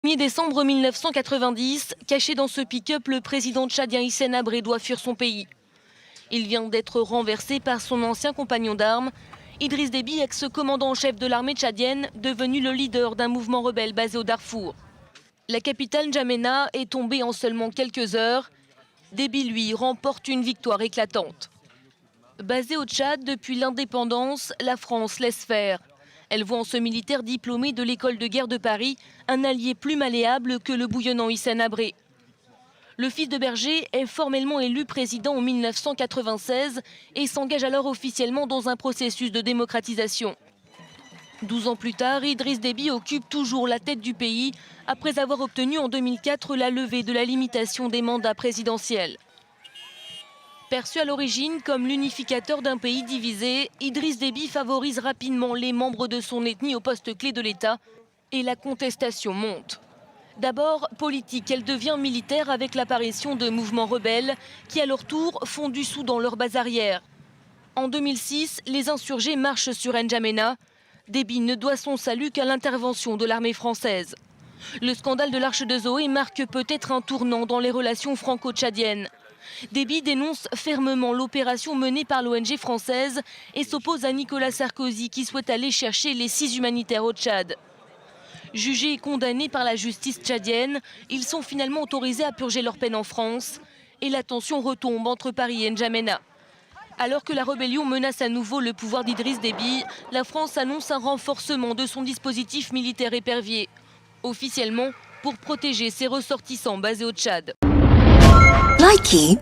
1er décembre 1990, caché dans ce pick-up, le président tchadien Hissène Habré doit fuir son pays. Il vient d'être renversé par son ancien compagnon d'armes, Idriss Déby, ex-commandant en chef de l'armée tchadienne, devenu le leader d'un mouvement rebelle basé au Darfour. La capitale N'Djamena est tombée en seulement quelques heures. Déby, lui, remporte une victoire éclatante. Basé au Tchad depuis l'indépendance, la France laisse faire. Elle voit en ce militaire diplômé de l'école de guerre de Paris un allié plus malléable que le bouillonnant Hissène Habré. Le fils de berger est formellement élu président en 1996 et s'engage alors officiellement dans un processus de démocratisation. 12 ans plus tard, Idriss Déby occupe toujours la tête du pays après avoir obtenu en 2004 la levée de la limitation des mandats présidentiels. Perçu à l'origine comme l'unificateur d'un pays divisé, Idriss Déby favorise rapidement les membres de son ethnie au poste clé de l'État et la contestation monte. D'abord politique, elle devient militaire avec l'apparition de mouvements rebelles qui à leur tour font du sou dans leur base arrière. En 2006, les insurgés marchent sur N'Djamena. Déby ne doit son salut qu'à l'intervention de l'armée française. Le scandale de l'Arche de Zoé marque peut-être un tournant dans les relations franco-tchadiennes. Déby dénonce fermement l'opération menée par l'ONG française et s'oppose à Nicolas Sarkozy qui souhaite aller chercher les 6 humanitaires au Tchad. Jugés et condamnés par la justice tchadienne, ils sont finalement autorisés à purger leur peine en France et la tension retombe entre Paris et N'Djamena. Alors que la rébellion menace à nouveau le pouvoir d'Idriss Déby, la France annonce un renforcement de son dispositif militaire épervier, officiellement pour protéger ses ressortissants basés au Tchad. Likey